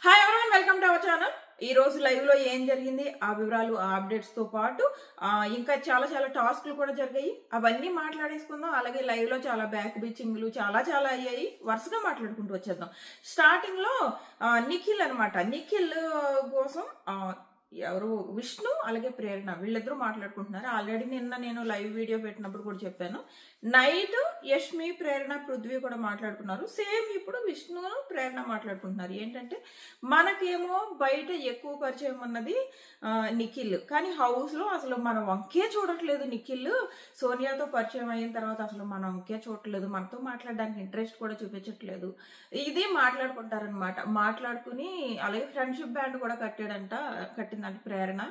Hi everyone, welcome to our channel. ఈ రోజు live లో ఏం జరిగింది, ఆ వివరాలు, ఆ అప్డేట్స్ తో పాటు ఇంకా చాలా చాలా టాస్క్లు కూడా జరిగాయి. అవన్నీ మాట్లాడేసుకుందాం. అలాగే లైవ్ లో చాలా బ్యాక్ బీచింగ్లు చాలా అయ్యాయి. వరుసగా మాట్లాడుకుంటూ వచ్చేద్దాం. స్టార్టింగ్ లో నిఖిల్ అనమాట. నిఖిల్ కోసం ఎవరు విష్ణు అలాగే ప్రేరణ వీళ్ళిద్దరూ మాట్లాడుకుంటున్నారు. ఆల్రెడీ నిన్న నేను లైవ్ వీడియో పెట్టినప్పుడు కూడా చెప్పాను. నైట్ యష్మి, ప్రేరణ, పృథ్వీ కూడా మాట్లాడుకున్నారు. సేమ్ ఇప్పుడు విష్ణు, ప్రేరణ మాట్లాడుకుంటున్నారు. ఏంటంటే మనకేమో బయట ఎక్కువ పరిచయం ఉన్నది నిఖిల్, కానీ హౌస్ లో అసలు మనం వంకే చూడట్లేదు. నిఖిల్ సోనియాతో పరిచయం అయిన తర్వాత అసలు మనం వంకే చూడట్లేదు, మనతో మాట్లాడడానికి ఇంట్రెస్ట్ కూడా చూపించట్లేదు. ఇది మాట్లాడుకుంటారనమాట. మాట్లాడుకుని అలాగే ఫ్రెండ్షిప్ బ్యాండ్ కూడా కట్టిందంట ప్రేరణ.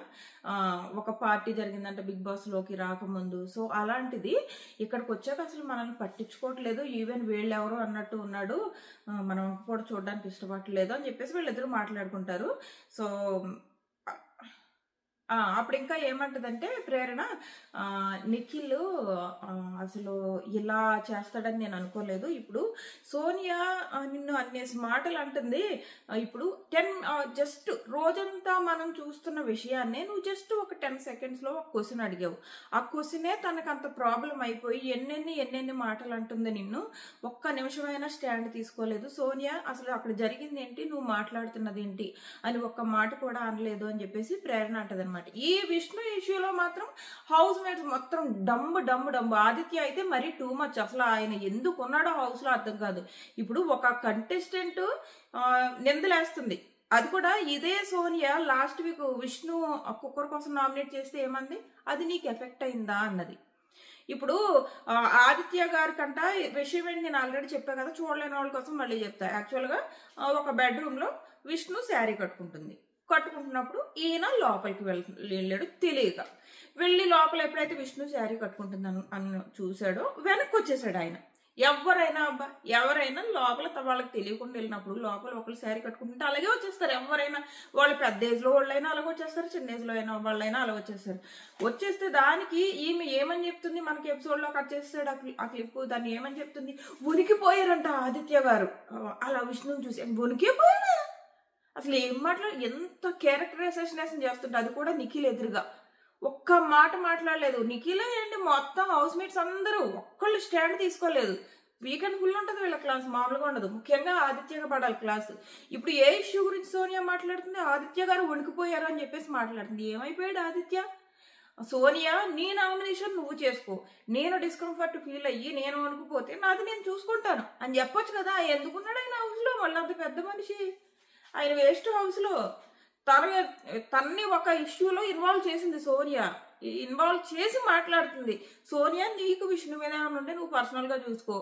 ఒక పార్టీ జరిగిందంట బిగ్ బాస్ లోకి రాకముందు. సో అలాంటిది ఇక్కడికి వచ్చాక అసలు మనల్ని పట్టించుకోవట్లేదు, ఈవెన్ వీళ్ళెవరు అన్నట్టు ఉన్నాడు, మనం కూడా చూడడానికి ఇష్టపడట్లేదు అని చెప్పేసి వీళ్ళిద్దరూ మాట్లాడుకుంటారు. సో అప్పుడు ఇంకా ఏమంటదంటే ప్రేరణ, నిఖిల్ అసలు ఇలా చేస్తాడని నేను అనుకోలేదు. ఇప్పుడు సోనియా నిన్ను అన్నేసి మాటలు అంటుంది. ఇప్పుడు జస్ట్ రోజంతా మనం చూస్తున్న విషయాన్నే నువ్వు జస్ట్ ఒక 10 seconds లో ఒక క్వశ్చన్ అడిగావు. ఆ క్వశ్చనే తనకు అంత ప్రాబ్లం అయిపోయి ఎన్నెన్ని మాటలు అంటుంది. నిన్ను ఒక్క నిమిషమైనా స్టాండ్ తీసుకోలేదు. సోనియా అసలు అక్కడ జరిగింది ఏంటి, నువ్వు మాట్లాడుతున్నది ఏంటి అని ఒక్క మాట కూడా అనలేదు అని చెప్పేసి ప్రేరణ అంటది అనమాట. ఈ విష్ణు ఇష్యూలో మాత్రం హౌస్ మేట్స్ మొత్తం డమ్ము. ఆదిత్య అయితే మరీ టూ మచ్. అసలు ఆయన ఎందుకు ఉన్నాడో హౌస్ లో అర్థం కాదు. ఇప్పుడు ఒక కంటెస్టెంట్ నిందలేస్తుంది, అది కూడా ఇదే Sonia last week Vishnu cooker కోసం నామినేట్ చేస్తే ఏమంది, అది నీకు ఎఫెక్ట్ అయిందా అన్నది. ఇప్పుడు ఆదిత్య గారి కంట విషయం ఏంటి నేను ఆల్రెడీ చెప్పా కదా, చూడలేని వాళ్ళ కోసం మళ్ళీ చెప్తా. యాక్చువల్గా ఒక బెడ్రూమ్ లో విష్ణు శారీ కట్టుకుంటున్నప్పుడు ఈయన లోపలికి వెళ్ళాడు తెలియక. వెళ్ళి లోపల ఎప్పుడైతే విష్ణు శారీ కట్టుకుంటుందని అని చూశాడో వెనక్కి వచ్చేసాడు ఆయన. ఎవరైనా లోపల వాళ్ళకి తెలియకుండా వెళ్ళినప్పుడు లోపల ఒకళ్ళు శారీ కట్టుకుంటుంటే అలాగే వచ్చేస్తారు. ఎవరైనా వాళ్ళు పెద్ద ఏజ్ లో వాళ్ళైనా అలాగే వచ్చేస్తారు, చిన్న ఏజ్ లో అయినా వాళ్ళైనా అలా వచ్చేస్తారు. వచ్చేస్తే దానికి ఈమె ఏమని చెప్తుంది, మనకి ఎపిసోడ్ లో కట్ చేస్తాడు ఆ క్లిప్. దాన్ని ఏమని చెప్తుంది, ఉనికిపోయారంట ఆదిత్య గారు. అలా విష్ణుని చూసి ఉనికిపోయారా, అసలు ఏం ఎంత క్యారెక్టరైజేషన్ చేస్తుంటే, అది కూడా నిఖిల్ ఎదురుగా ఒక్క మాట మాట్లాడలేదు. నిఖిల్ ఏంటి మొత్తం హౌస్ మేట్స్ అందరూ ఒక్కళ్ళు స్టాండ్ తీసుకోలేదు. వీకెండ్ ఫుల్ ఉంటుంది వీళ్ళ క్లాస్, మామూలుగా ఉండదు. ముఖ్యంగా ఆదిత్యగా పడాలి క్లాస్. ఇప్పుడు ఏ ఇష్యూ గురించి సోనియా మాట్లాడుతుంది, ఆదిత్య గారు వణికిపోయారు అని చెప్పేసి మాట్లాడుతుంది. ఏమైపోయాడు ఆదిత్య? సోనియా, నీ నామినేషన్ నువ్వు చేసుకో, నేను డిస్కంఫర్ట్ ఫీల్ అయ్యి నేను వణికిపోతే నాది నేను చూసుకుంటాను అని చెప్పొచ్చు కదా. ఎందుకున్నాడు ఆయన హౌస్ లో? మళ్ళీ అంత పెద్ద మనిషి ఆయన వేస్ట్ హౌస్ లో. తన్ని ఒక ఇష్యూలో ఇన్వాల్వ్ చేసింది సోనియా, ఇన్వాల్వ్ చేసి మాట్లాడుతుంది. సోనియా, నీకు విష్ణు మీద ఏమైనా ఉంటే నువ్వు పర్సనల్ గా చూసుకో,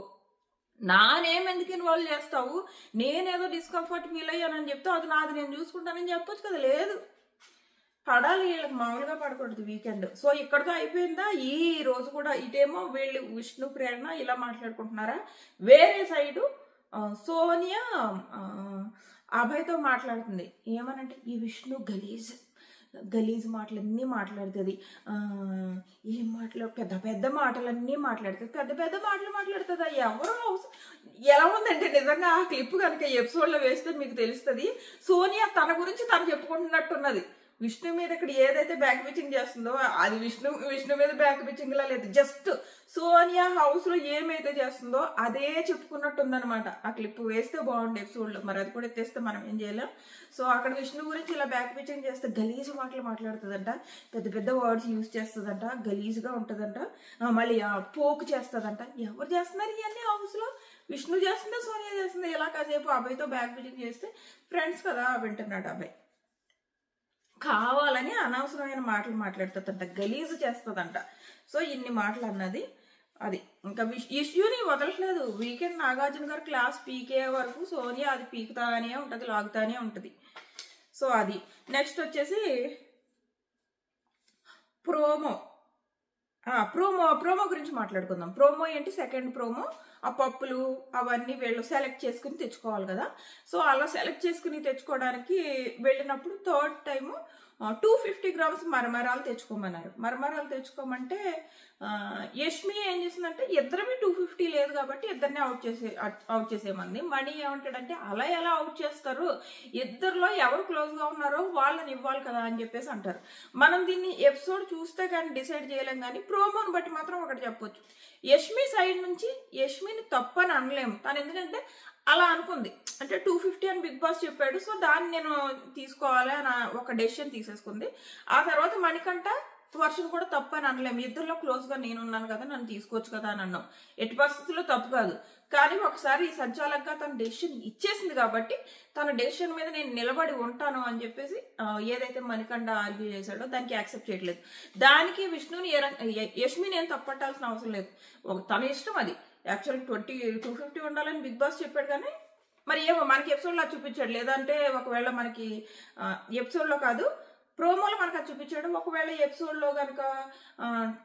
నానేం ఎందుకు ఇన్వాల్వ్ చేస్తావు, నేనేదో డిస్కంఫర్ట్ ఫీల్ అయ్యానని చెప్తే అది నాది నేను చూసుకుంటానని చెప్పొచ్చు కదా. లేదు, పడాలి వీళ్ళకి, మామూలుగా పడకూడదు వీకెండ్. సో ఇక్కడితో అయిపోయిందా? ఈ రోజు కూడా ఇటేమో వీళ్ళు విష్ణు, ప్రేరణ ఇలా మాట్లాడుకుంటున్నారా, వేరే సైడు సోనియా అభయ్తో మాట్లాడుతుంది. ఏమనంటే ఈ విష్ణు గలీజ్ మాటలన్నీ మాట్లాడుతుంది, ఏం పెద్ద మాటలన్నీ మాట్లాడుతుంది, పెద్ద మాటలు మాట్లాడుతుందా? ఎవరు ఎలా ఉందంటే నిజంగా ఆ క్లిప్ కనుక ఎపిసోడ్లో వేస్తే మీకు తెలుస్తుంది. సోనియా తన గురించి తను చెప్పుకుంటున్నట్టున్నది. విష్ణు మీద ఇక్కడ ఏదైతే బ్యాక్ పిచ్చింగ్ చేస్తుందో అది విష్ణు మీద బ్యాక్ పిచ్చింగ్ లా లేదు. జస్ట్ సోనియా హౌస్ లో ఏమైతే చేస్తుందో అదే చెప్పుకున్నట్టుందనమాట. ఆ క్లిప్ వేస్తే బాగుండే ఎపిసోడ్ లో, మరి అది కూడా ఎత్తేస్తే మనం ఏం చేయలేం. సో అక్కడ విష్ణు గురించి ఇలా బ్యాక్ పిచ్చింగ్ చేస్తే గలీజ్ మాటలు మాట్లాడుతుందంట, పెద్ద వర్డ్స్ యూజ్ చేస్తుందంట, గలీజ్గా ఉంటుందంట, మళ్ళీ పోకు చేస్తుందంట. ఎవరు చేస్తున్నారు ఇవన్నీ హౌస్ లో? విష్ణు చేస్తుందా, సోనియా చేస్తుందా? ఇలా కాసేపు అబ్బాయితో బ్యాక్ పిచ్చింగ్ చేస్తే ఫ్రెండ్స్ కదా వింటున్నాడు అబ్బాయి, కావాలని అనవసరమైన మాటలు మాట్లాడుతుందంట, గలీజు చేస్తుందంట. సో ఇన్ని మాటలు అన్నది అది. ఇంకా ఇష్యూని వదలట్లేదు. వీకెండ్ నాగార్జున గారు క్లాస్ పీకే వరకు సోనియా అది పీకుతానే ఉంటుంది, లాగుతానే ఉంటుంది. సో అది. నెక్స్ట్ వచ్చేసి ప్రోమో గురించి మాట్లాడుకుందాం. ప్రోమో ఏంటి, సెకండ్ ప్రోమో ఆ పప్పులు అవన్నీ వీళ్ళు సెలెక్ట్ చేసుకుని తెచ్చుకోవాలి కదా. సో అలా సెలెక్ట్ చేసుకుని తెచ్చుకోవడానికి వెళ్ళినప్పుడు థర్డ్ టైము 250 గ్రామ్స్ మరమరాలు తెచ్చుకోమన్నారు. మరమరాలు తెచ్చుకోమంటే యష్మి ఏం చేసిందంటే ఇద్దరమే 250 లేదు కాబట్టి ఇద్దరిని అవుట్ చేసేమంది. మణి ఏమంటాడంటే అలా ఎలా అవుట్ చేస్తారు, ఇద్దరిలో ఎవరు క్లోజ్గా ఉన్నారో వాళ్ళని ఇవ్వాలి కదా అని చెప్పేసి అంటారు. మనం దీన్ని ఎపిసోడ్ చూస్తే కానీ డిసైడ్ చేయలేం, కానీ ప్రోమోని బట్టి మాత్రం ఒకటి చెప్పొచ్చు, యష్మి సైడ్ నుంచి యష్మిని తప్పని అనలేము. తను ఎందుకంటే అలా అనుకుంది, అంటే 250 అని బిగ్ బాస్ చెప్పాడు, సో దాన్ని నేను తీసుకోవాలి అని ఒక డెసిషన్ తీసేసుకుంది. ఆ తర్వాత మణికంఠ వర్షన్ కూడా తప్పు అని అనలేము, ఇద్దరిలో క్లోజ్గా నేనున్నాను కదా నన్ను తీసుకోవచ్చు కదా అని అన్నాం. ఎట్టి పరిస్థితుల్లో తప్పు కాదు, కానీ ఒకసారి ఈ సంచాలకుగా తన డెసిషన్ ఇచ్చేసింది కాబట్టి తన డెసిషన్ మీద నేను నిలబడి ఉంటాను అని చెప్పేసి ఏదైతే మణికంఠ ఆర్గ్యూ చేశాడో దానికి యాక్సెప్ట్ చేయట్లేదు. దానికి విష్ణుని యష్మిని ఏం తప్పట్టాల్సిన అవసరం లేదు, తన ఇష్టం అది. యాక్చువల్ 250 ఉండాలని బిగ్ బాస్ చెప్పాడు, కానీ మరి ఏమో మనకి ఎపిసోడ్లో చూపించాడు, లేదంటే ఒకవేళ మనకి ఎపిసోడ్లో కాదు ప్రోమోలో మనకు అది చూపించాడు. ఒకవేళ ఎపిసోడ్లో కనుక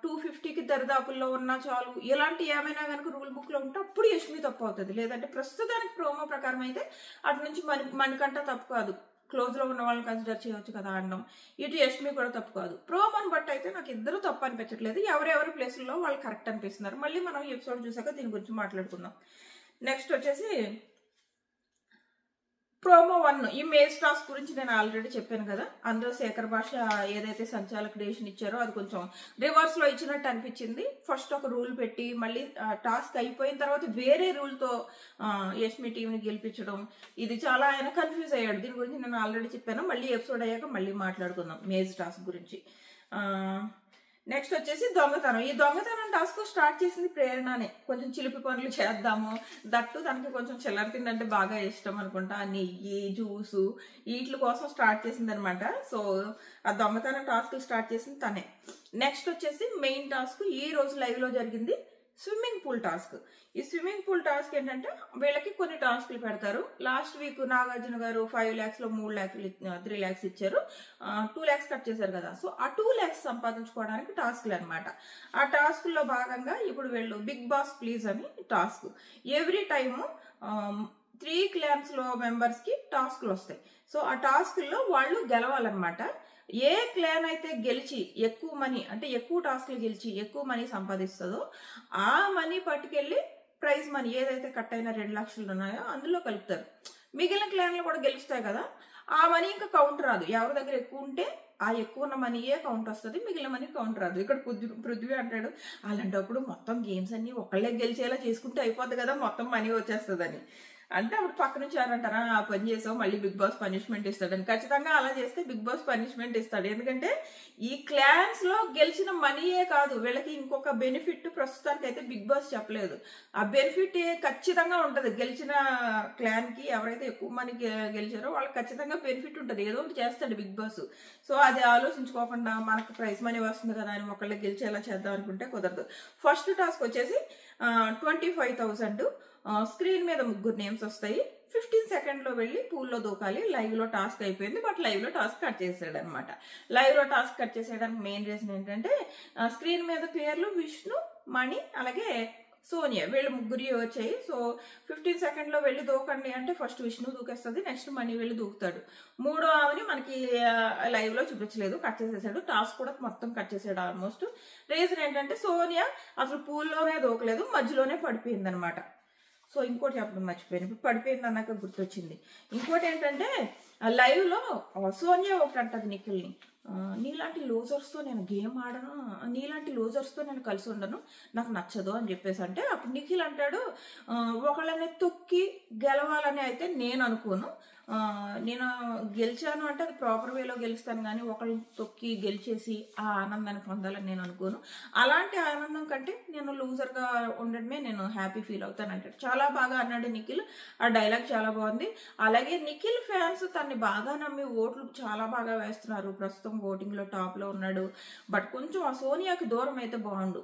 250కి దరిదాపుల్లో ఉన్నా చాలు, ఇలాంటి ఏమైనా కనుక రూల్ బుక్లో ఉంటే అప్పుడు యష్మి తప్పు అవుతుంది. లేదంటే ప్రస్తుతానికి ప్రోమో ప్రకారం అయితే అటు నుంచి మణికంఠ తప్పు కాదు, క్లోజ్లో ఉన్న వాళ్ళని కన్సిడర్ చేయవచ్చు కదా అనడం. ఇటు యష్మి కూడా తప్పు కాదు. ప్రోమోని బట్టి అయితే నాకు ఇద్దరు తప్పు అనిపించట్లేదు, ఎవరెవరి ప్లేసుల్లో వాళ్ళు కరెక్ట్ అనిపిస్తున్నారు. మళ్ళీ మనం ఎపిసోడ్ చూసాక దీని గురించి మాట్లాడుకుందాం. నెక్స్ట్ వచ్చేసి ప్రోమో 1 ఈ మేజ్ టాస్క్ గురించి నేను ఆల్రెడీ చెప్పాను కదా. అందులో శేఖర్ భాష ఏదైతే సంచాలక డెసిషన్ ఇచ్చారో అది కొంచెం రివర్స్ లో ఇచ్చినట్టు అనిపించింది. ఫస్ట్ ఒక రూల్ పెట్టి మళ్ళీ టాస్క్ అయిపోయిన తర్వాత వేరే రూల్తో యష్మి టీంని గెలిపించడం, ఇది చాలా ఆయన కన్ఫ్యూజ్ అయ్యాడు. దీని గురించి నేను ఆల్రెడీ చెప్పాను, మళ్ళీ ఎపిసోడ్ అయ్యాక మళ్ళీ మాట్లాడుకుందాం మేజ్ టాస్క్ గురించి. నెక్స్ట్ వచ్చేసి దొంగతనం. ఈ దొంగతనం టాస్క్ స్టార్ట్ చేసింది ప్రేరణనే. కొంచెం చిలిపి పనులు చేద్దాము, దట్టు తనకి కొంచెం చిల్లర తిందంటే బాగా ఇష్టం అనుకుంటా, నెయ్యి జ్యూసు వీటి కోసం స్టార్ట్ చేసింది అనమాట. సో ఆ దొంగతనం టాస్క్ స్టార్ట్ చేసింది తనే. నెక్స్ట్ వచ్చేసి మెయిన్ టాస్క్ ఈ రోజు లైవ్ లో జరిగింది స్విమ్మింగ్ పూల్ టాస్క్. ఈ స్విమ్మింగ్ పూల్ టాస్క్ ఏంటంటే వీళ్ళకి కొన్ని టాస్క్లు పెడతారు. లాస్ట్ వీక్ నాగార్జున గారు 5 lakhs లో 3 lakhs 3 lakhs ఇచ్చారు, 2 lakhs కట్ చేశారు కదా. సో ఆ 2 lakhs సంపాదించుకోవడానికి టాస్క్లు అనమాట. ఆ టాస్క్లో భాగంగా ఇప్పుడు వీళ్ళు బిగ్ బాస్ ప్లీజ్ అని టాస్క్, ఎవ్రీ టైము 3 clans లో మెంబర్స్ కి టాస్క్లు వస్తాయి. సో ఆ టాస్క్లో వాళ్ళు గెలవాలన్నమాట. ఏ క్లాన్ అయితే గెలిచి ఎక్కువ మనీ, అంటే ఎక్కువ టాస్క్లు గెలిచి ఎక్కువ మనీ సంపాదిస్తుందో ఆ మనీ పట్టుకెళ్ళి ప్రైజ్ మనీ ఏదైతే కట్ అయిన 2 లక్షలు ఉన్నాయో అందులో కలుపుతారు. మిగిలిన క్లాన్లు కూడా గెలుస్తాయి కదా, ఆ మనీ ఇంకా కౌంట్ రాదు. ఎవరి దగ్గర ఎక్కువ ఉంటే ఆ ఎక్కువ ఉన్న మనీయే కౌంట్ వస్తుంది, మిగిలిన మనీ కౌంట్ రాదు. ఇక్కడ పృథ్వీ అంటాడు అలాంటప్పుడు మొత్తం గేమ్స్ అన్ని ఒకళ్ళే గెలిచేలా చేసుకుంటే అయిపోద్ది కదా, మొత్తం మనీ వచ్చేస్తుందని. అంటే అప్పుడు పక్క నుంచి ఎవరంటారా ఆ పని చేసావు మళ్ళీ బిగ్ బాస్ పనిష్మెంట్ ఇస్తాడని. ఖచ్చితంగా అలా చేస్తే బిగ్ బాస్ పనిష్మెంట్ ఇస్తాడు, ఎందుకంటే ఈ క్లాన్స్ లో గెలిచిన మనీయే కాదు వీళ్ళకి ఇంకొక బెనిఫిట్ ప్రస్తుతానికి అయితే బిగ్ బాస్ చెప్పలేదు. ఆ బెనిఫిట్ ఖచ్చితంగా ఉంటది, గెలిచిన క్లాన్ కి ఎవరైతే ఎక్కువ మనీ గెలిచారో వాళ్ళకి ఖచ్చితంగా బెనిఫిట్ ఉంటుంది, ఏదో ఒకటి చేస్తాడు బిగ్ బాస్. సో అది ఆలోచించుకోకుండా మనకు ప్రైజ్ మనీ వస్తుంది కదా అని ఒకళ్ళకి గెలిచేలా చేద్దాం అనుకుంటే కుదరదు. ఫస్ట్ టాస్క్ వచ్చేసి 25,000, స్క్రీన్ మీద 3 నేమ్స్ వస్తాయి. 15 సెకండ్లో వెళ్ళి పూల్లో దూకాలి. లైవ్ లో టాస్క్ అయిపోయింది, బట్ లైవ్ లో టాస్క్ కట్ చేసాడు అనమాట. లైవ్ లో టాస్క్ కట్ చేసేయడానికి మెయిన్ రీజన్ ఏంటంటే స్క్రీన్ మీద పేర్లు విష్ణు, మణి అలాగే సోనియా, వీళ్ళు 3 వచ్చాయి. సో 15 సెకండ్లో వెళ్ళి దూకండి అంటే ఫస్ట్ విష్ణు దూకేస్తుంది, నెక్స్ట్ మణి వెళ్ళి దూకుతాడు. 3వ ఆమెని మనకి లైవ్ లో చూపించలేదు, కట్ చేసేసాడు. టాస్క్ కూడా మొత్తం కట్ చేసాడు ఆల్మోస్ట్. రీజన్ ఏంటంటే సోనియా అసలు పూల్లోనే దూకలేదు, మధ్యలోనే పడిపోయింది అనమాట. సో ఇంకోటి చెప్పడం మర్చిపోయాను, ఇప్పుడు పడిపోయింది అన్నాక గుర్తొచ్చింది. ఇంకోటి ఏంటంటే లైవ్ లో సోనియా ఒకటి అంటది నిఖిల్ని, నీలాంటి లూజర్స్తో నేను గేమ్ ఆడను, నీలాంటి లూజర్స్తో నేను కలిసి ఉండను, నాకు నచ్చదు అని చెప్పేసి అంటే అప్పుడు నిఖిల్ అంటాడు ఒకళ్ళని తొక్కి గెలవాలని అయితే నేను అనుకోను, నేను గెలిచాను అంటే అది ప్రాపర్ వేలో గెలుస్తాను, కానీ ఒకళ్ళని తొక్కి గెలిచేసి ఆ ఆనందాన్ని పొందాలని నేను అనుకోను. అలాంటి ఆనందం కంటే నేను లూజర్గా ఉండడమే నేను హ్యాపీ ఫీల్ అవుతాను అంటాడు. చాలా బాగా అన్నాడు నిఖిల్, ఆ డైలాగ్ చాలా బాగుంది. అలాగే నిఖిల్ ఫ్యాన్స్ తన్ని బాగా నమ్మి ఓట్లు చాలా బాగా వేస్తున్నారు, ప్రస్తుతం ఓటింగ్ లో టాప్ లో ఉన్నాడు. బట్ కొంచెం ఆ సోనియాకి దూరం అయితే బాగుండు,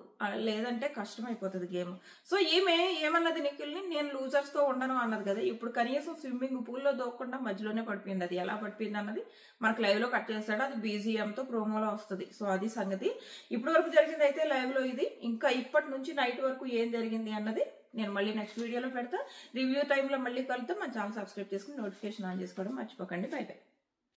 లేదంటే కష్టం అయిపోతుంది గేమ్. సో ఈమె ఏమన్నది నిఖిల్ని, నేను లూజర్స్ తో ఉండను అన్నది కదా, ఇప్పుడు కనీసం స్విమ్మింగ్ పూల్లో దూకకుండా మధ్యలోనే పడిపోయింది. అది ఎలా పడిపోయింది అన్నది మనకు లైవ్ లో కట్ చేస్తాడు, అది BGM తో ప్రోమోలో వస్తుంది. సో అది సంగతి. ఇప్పటి వరకు జరిగింది అయితే లైవ్ లో ఇది. ఇంకా ఇప్పటి నుంచి నైట్ వరకు ఏం జరిగింది అన్నది నేను మళ్ళీ నెక్స్ట్ వీడియోలో పెడతా. రివ్యూ టైంలో మళ్ళీ కలుద్దాం. మన ఛానల్ సబ్స్క్రైబ్ చేసుకుని నోటిఫికేషన్ ఆన్ చేసుకోవడం మర్చిపోకండి. By by.